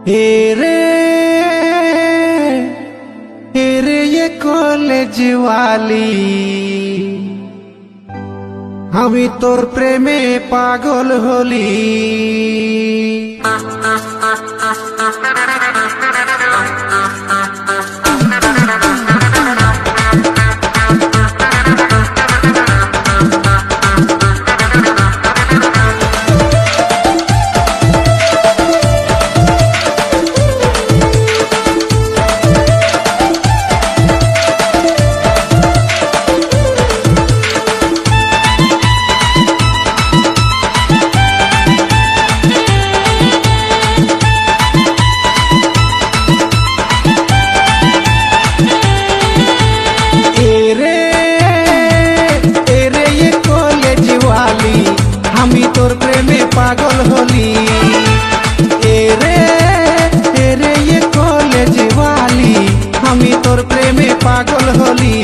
हेरे ये कॉलेज वाली हमी तोर प्रेमे पागल होली। तोर प्रेमे पागल होली। एरे ये कॉलेज वाली हमी तोर प्रेमे पागल होली।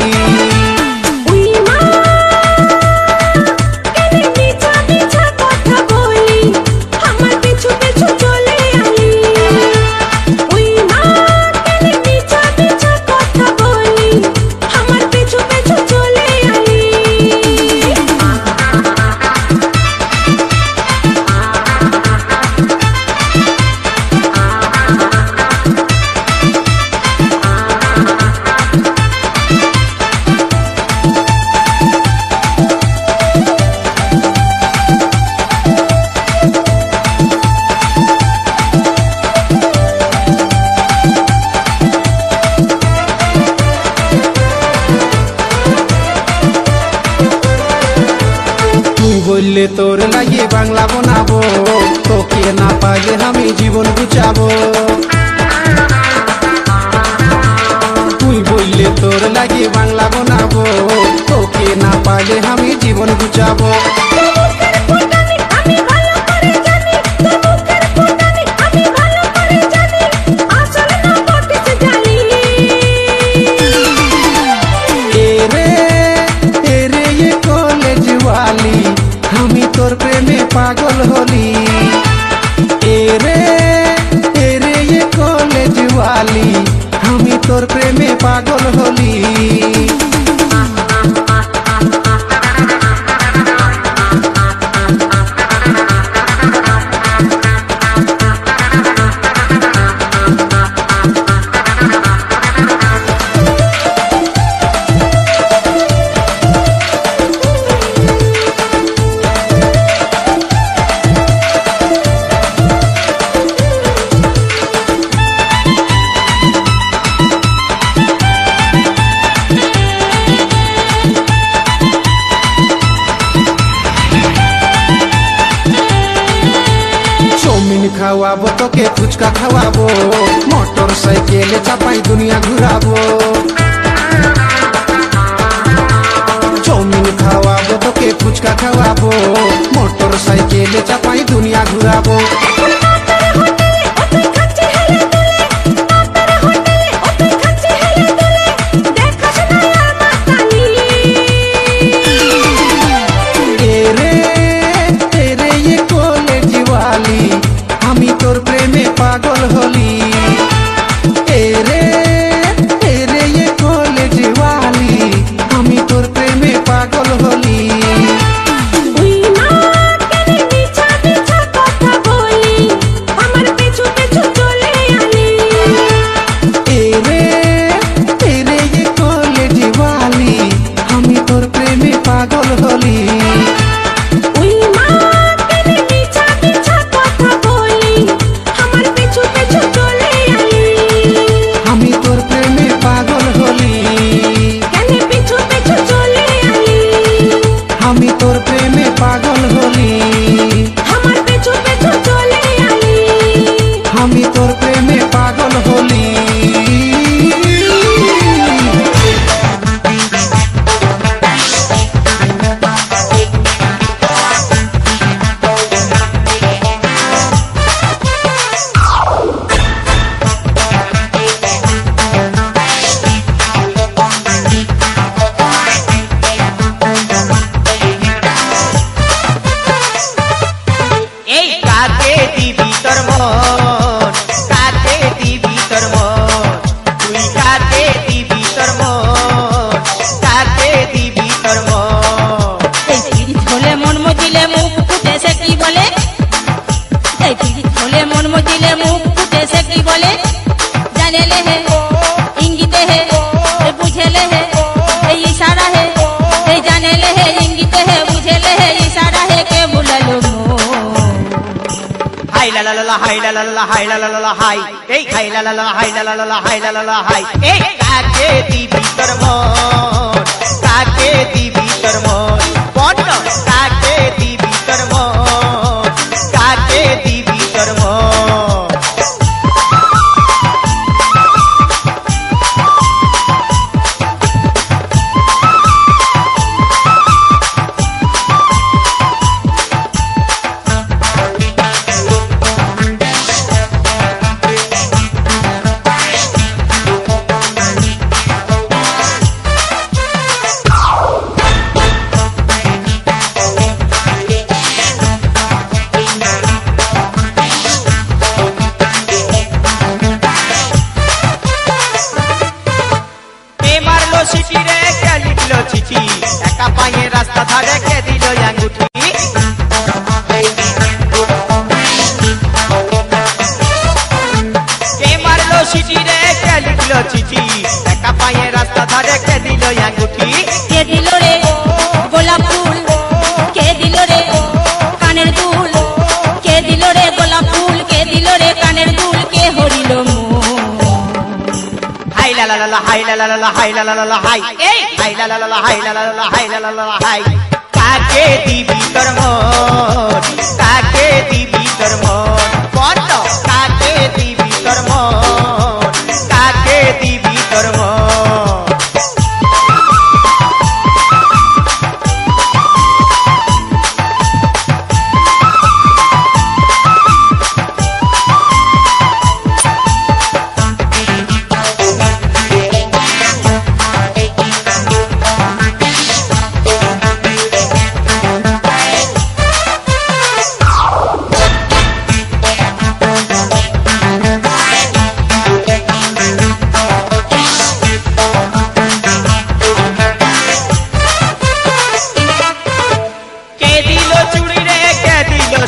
बोलले तोर लागे बांगला बनाबो तोके ना पाले हमें जीवन गुचाबो। तुई बोलले तोर लागे बांगला बनाबो तोके ना पाले हमें जीवन गुचाबो। तोर प्रेमे पागल होली। एरे ये कॉलेज वाली हमी तोर प्रेमे पागल होली। खावाबो तोके फुचका खावाबो मोटरसाइकेल चापाई दुनिया घुराबो। चाउमिन खावाबो तोके फुचका खावाबो मोटरसाइकेल चापाई दुनिया घुराबो। तोर प्रेमे पागल होली। एरे ये कॉलेज वाली हमी तोर प्रेमे पागल होली। एरे ये कॉलेज वाली हमी तोर प्रेमे पागल होली। हमी तोर प्रेमे पागल होली। हमार पेछो पेछो चले आली। हमी तोर प्रेमे पागल होली। এই কাকে দিবি তোর মন দিলে মুখ ফুটে সে কি বলে জানে ले है इंगिते है बुझे ले है इशारा है जाने ले है इंगिते है बुझे ले है इशारा है के बुललो हाय ला ला ला हाय ला ला ला हाय ला ला ला हाय ए हाय ला ला ला हाय ला ला ला हाय ला ला ला हाय ए काके दी भीतर मन काके दी भीतर मन बड काके दी भीतर मन काके दी भीतर मन চিঠি রে কে লিখলো চিঠি একা পায়ে রাস্তা ধারে কে দিল আঙ্গুঠি কে মারলো চিঠি রে কে লিখলো চিঠি একা পায়ে রাস্তা ধারে কে দিল আঙ্গুঠি কে দিল রে গোলাপ ফুল কে দিল রে কানের দুল কে দিল রে গোলাপ ফুল কে দিল রে কানের দুল কে হরিল হাই লা লা লা হাই লা লা লা হাই লা লা লা হাই এই হাই লা লা লা হাই লা লা লা হাই লা লা লা হাই কাকে দিবি তোর মন কাকে দিবি তোর মন বড় কাকে দিবি তোর মন কাকে দিবি তোর মন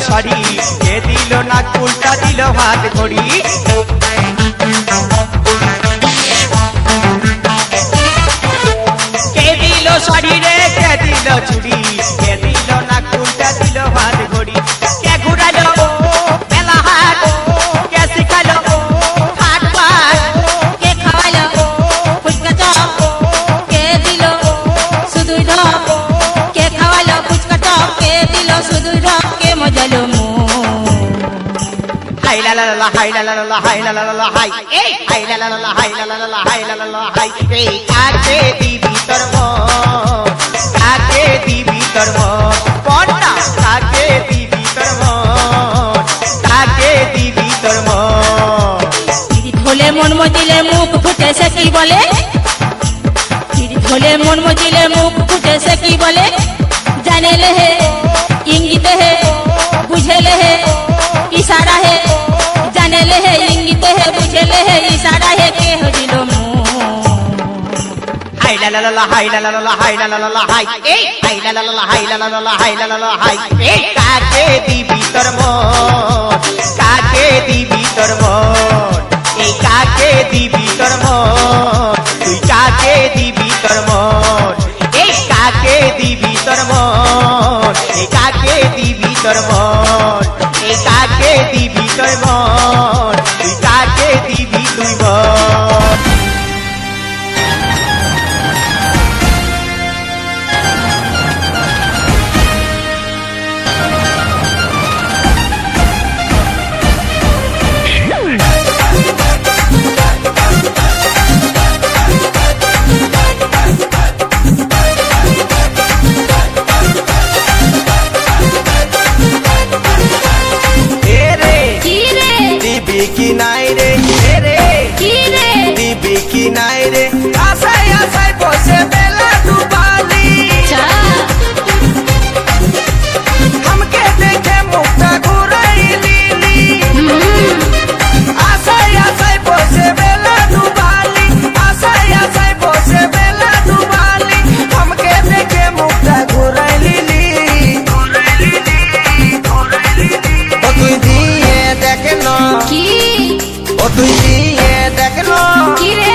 শাড়ি কে দিল নাক উল্টা দিল হাত ঘড়ি কে দিল শাড়ি রে কে দিল চুড়ি কে দিল নাক উল্টা দিল হাত ঘড়ি কে ঘুরালো মেলা হাট কে শিখালো হাট পাট কে খাওয়ালো ফুচকা চপ কে দিল শুধুই ঢপ কে খাওয়ালো ফুচকা চপ কে দিল শুধুই ঢপ কে মজালো হাই লা লা লা হাই লা লা লা হাই লা লা লা হাই এই হাই লা লা লা হাই লা লা লা হাই লা লা লা হাই এই কাকে দিবি তোর মন কাকে দিবি তোর মন বড় কাকে দিবি তোর মন কাকে দিবি তোর মন চিড়ি ধলে মন মজিলে মুখ ফুটে সে কি বলে চিড়ি ধলে মন মজিলে মুখ ফুটে সে কি বলে জানে ले है इंगिते है बुझे ले है इशारा है जाने ले है इंगिते है बुझे ले है इशारा है के हरिलो हाय ला ला ला हाय ला ला ला हाय ला ला ला हाय এই হাই লা লা লা হাই লা লা লা হাই লা লা লা হাই এই কাকে দিবি তোর মন কাকে দিবি তোর মন এই কাকে দিবি তোর মন তুই কাকে দিবি তোর মন এই কাকে দিবি তোর মন এই কাকে দিবি তোর মন এই কাকে দিবি তোর মন তুই কাকে দিবি তুই মন কি নাই রে রে কি রে দিবি কি নাই রে আশাই আশাই বসে বেলা ডুবালি हमके देखे मुक्ता घुराइली आशाई आशाई बसे बेला डुबाली आशाई आशाई बसे बेला डुबाली हमके देखे मुक्ता घुराइली তুই দিয়ে দেখ না কি ও তুই দিয়ে দেখলো কি রে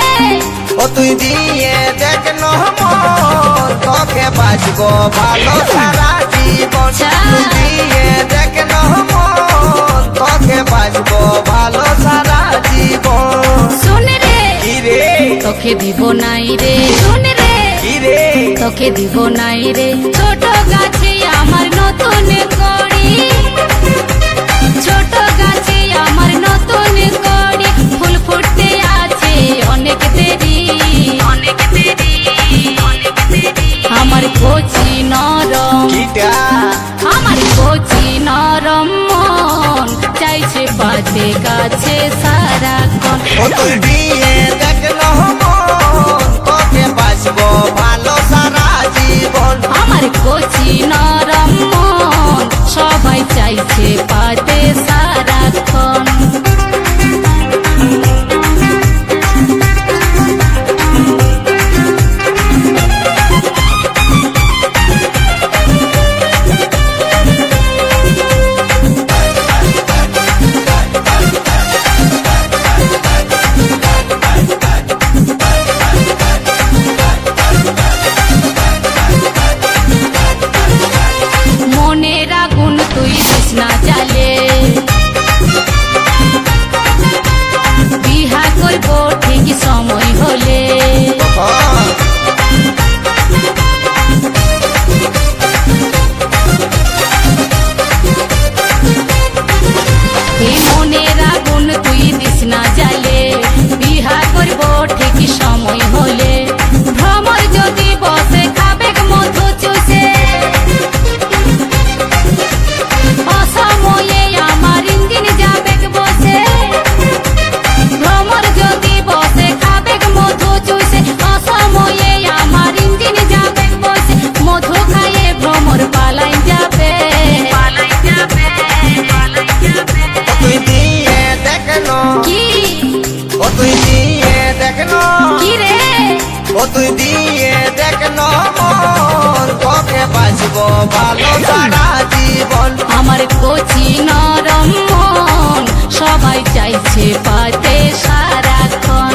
ও তুই দিয়ে দেখলো মন তোকে বাঁচবো ভালো সারা জীবন তুই দিয়ে দেখলো মন তোকে বাঁচবো ভালো সারা জীবন শুন রে কি রে তোকে দিব নাই রে শুন রে কি রে তোকে দিব নাই রে ছোট গাছে আমার নতুন কড়ি ছোট গাছে আমার নতুন কড়ি ফুল ফুটতে আছে অনেক দেরি অনেক দেরি অনেক দেরি আমার কচি নরম কিটা আমার কচি নরম মন চাইছে পাতে গাছে সারাক্ষণ ও তুই দিয়ে দেখলো মন তোকে বাঁচবো ভালো সারা জীবন আমার কচি নরম মন সবাই চাইছে পাতে সারাক্ষণ মনের আগুন তুই দিস না জ্বালে বিহা করব ঠিক সময় হলে এই মনের আগুন তুই দিস না জ্বালে বিহা করব ঠিক সময় হলে ভ্রমর যদি বসে খাবে মধু চুষে অসময়ে আমার ইঞ্জিন যাবে বসে ভ্রমর যদি বসে খাবে মধু চুষে অসময়ে আমার ইঞ্জিন যাবে বসে মধু খাইয়ে ভ্রমর পালাই যাবে পালাই যাবে পালাই যাবে তুই দিয়ে দেখলো কি ও তুই দিয়ে দেখলো কি রে ও তুই দিয়ে দেখলো মন তোকে বাঁচবো ভালো সারা জীবন আমার কচি নরম মন সবাই চাইছে পাতে সারাক্ষণ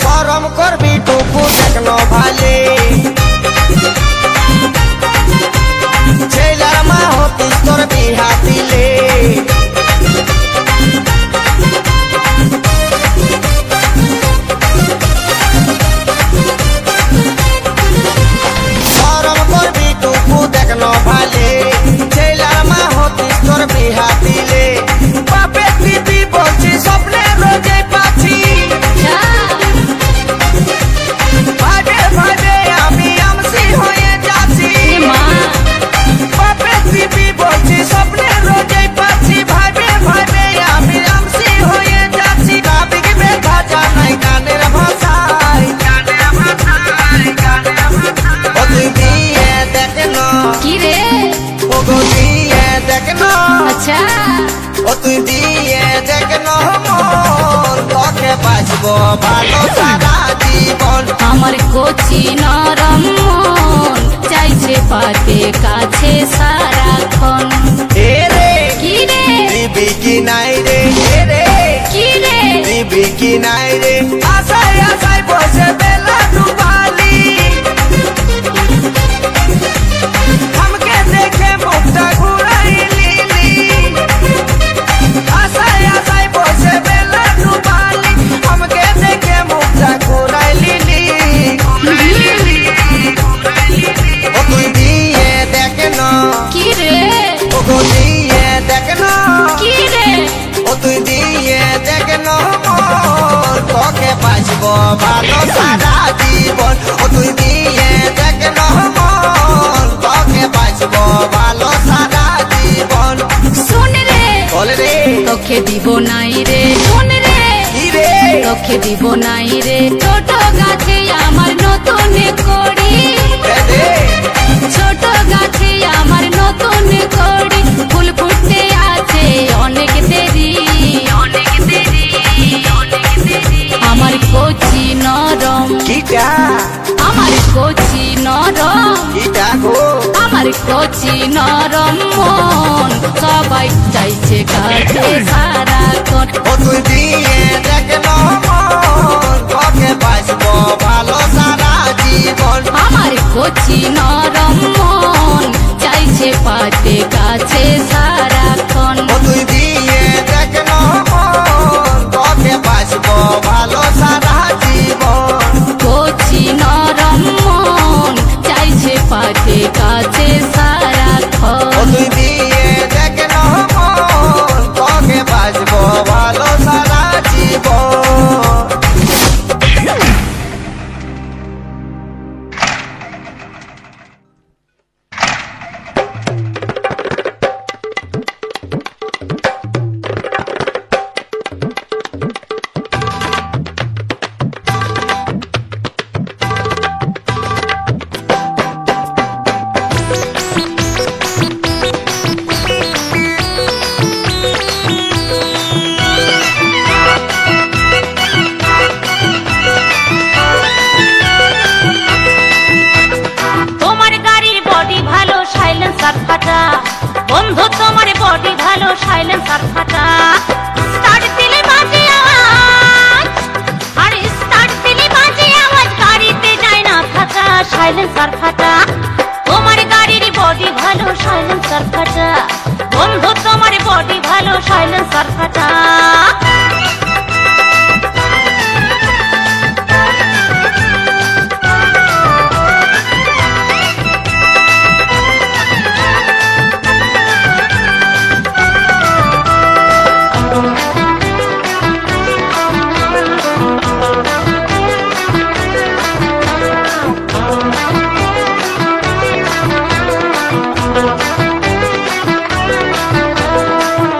শরম করবি টুকু দেখলো ভালে ছেলার মা হতিস তোর বিহা দিলে শরম করবি টুকু দেখলো ভালে ছেলার মা হতিস তোর বিহা দিলে বাপে দিবি বলছি স্বপ্নে রোজে পাচ্ছি ভাবে ভাবে আমি আমসি হয়ে যাচ্ছি মা বাপে দিবি বলছি স্বপ্নে রোজে পাচ্ছি ভাবে ভাবে আমি আমসি হয়ে যাচ্ছি গাবিক ব্যথা জানাই গানের ভাষায় গানের ভাষায় গানের ভাষায় ও তুই দিয়ে দেখলো কি রে ও গো দিয়ে দেখলো আচ্ছা ও তুই দিয়ে দেখলো মন তোকে বাঁচবো ভালো সারা জীবন আমার কচি নরম মন চাইছে পাতে কাছে সারাক্ষণ এ রে কি রে দিবি কি নাই রে এ রে কি রে দিবি কি নাই রে আশায় আশায় বসে বেলা ডুবালি আমাকে দেখে মুখটা ঘুরাই লিলি আশায় আশায় বসে বেলা ডুবালি আমাকে দেখে মুখটা ঘুরাই লিলি ও তুই দিয়ে দেখলো কি রে ও গো দিয়ে দেখলো কি রে ও তুই দিয়ে দেখলো মন তোকে বাঁচবো ভালো সারা জীবন ও তুই দিয়ে দেখলো মন তোকে বাঁচবো ভালো সারা জীবন শুন রে বল রে তোকে দিব নাই রে শুন রে কি রে তোকে দিব নাই রে ছোট গাছে আমার নতুন কড়ি আমার কচি নরম মন সবাই চাইছে কাছে সারাক্ষণ। ও তুই দিয়ে দেখ মন তোকে বাঁচবো ভালো সারা জীবন। আমার কচি নরম মন চাইছে পাতে কাছে সারাক্ষণ। ও তুই দিয়ে দেখ মন তোকে বাঁচবো ভালো সারা জীবন। কচি নরম মন চাইছে পাতে কাছে সারাক্ষণ। ও তুই দিয়ে দেখ মন তোকে বাঁচবো ভালো সারা জীবন। তোমার গাড়ির বডি ভালো সাইলেন্সার ফাটা, বন্ধু তোমার বডি ভালো সাইলেন্সার ফাটা। স্টার্ট দিলে বাজে আওয়াজ, আর স্টার্ট দিলে বাজে আওয়াজ, গাড়িতে যায় না থাকা সাইলেন্সার ফাটা। তোমার গাড়ির বডি ভালো সাইলেন্সার ফাটা, বন্ধু তোমার বডি ভালো সাইলেন্সার ফাটা।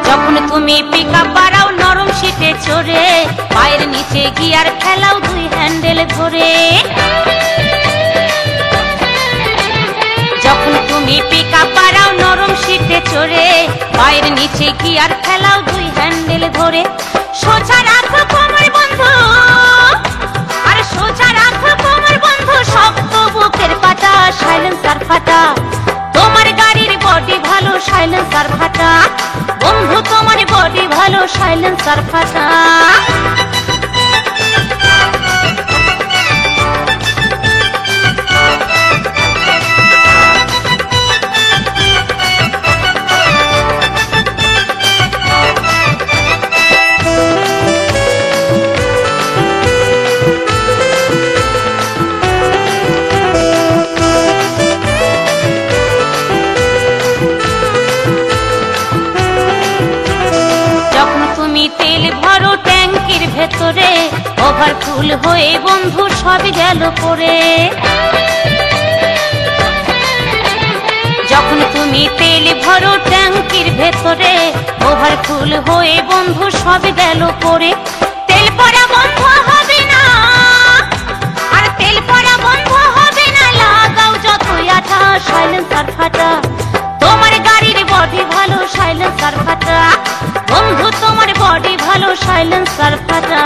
যখন তুমি পিকআপ বাড়াও নরম সিটে চড়ে, পায়ের নিচে গিয়ার ফেলাও দুই হ্যান্ডেল ধরে। যখন তুমি পিকআপ বাড়াও নরম সিটে চড়ে, পায়ের নিচে গিয়ার ফেলাও দুই হ্যান্ডেল ধরে। সোজা রাখো কোমর বন্ধু, আর সোজা রাখো কোমর বন্ধু, শক্ত বুকের পাটা সাইলেন্সার ফাটা। তোমার গাড়ির বডি ভালো সাইলেন্সার ফাটা, বন্ধু তোমার বডি ভালো সাইলেন্সার ফাটা। যখন তুমি তেল ভরো ট্যাঙ্কির ভেতরে, ওভারফুল হয়ে বন্ধু সব গেল পড়ে। যখন তুমি তেল ভরো ট্যাঙ্কির ভেতরে, ওভারফুল হয়ে বন্ধু সব গেল পড়ে। তেল পড়া বন্ধ হবে না, আর তেল পড়া বন্ধ হবে না, লাগাও যতই আঠা সাইলেন্সার ফাটা। তোমার গাড়ির বডি ভালো সাইলেন্সার ফাটা, বন্ধু তোমার বডি ভালো সাইলেন্সার ফাটা।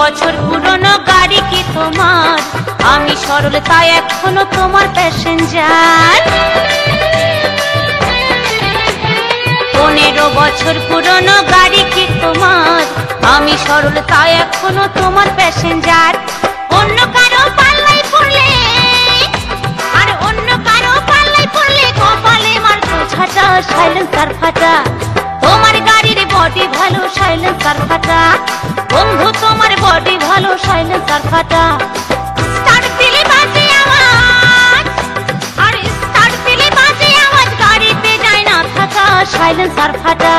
বছর পুরনো গাড়ি কি তোমার, আমি সরল তাই এখনো তোমার প্যাসেঞ্জার। 15 বছর পুরনো গাড়ি কি তোমার, আমি সরল তাই এখনো তোমার প্যাসেঞ্জার। অন্য কারো পাল্লায় পড়লে, আর অন্য কারো পাল্লায় পড়লে, কপালে মারতো ছাটা সাইলেন্সার ফাটা। তোমার গাড়ির বডি ভালো সাইলেন্সার ফাটা, বন্ধু তোমার বডি ভালো সাইলেন্সার ফাটা। স্টার্ট দিলে বাজে আওয়াজ, আর স্টার্ট দিলে বাজে আওয়াজ, গাড়িতে যায় না থাকা সাইলেন্সার ফাটা।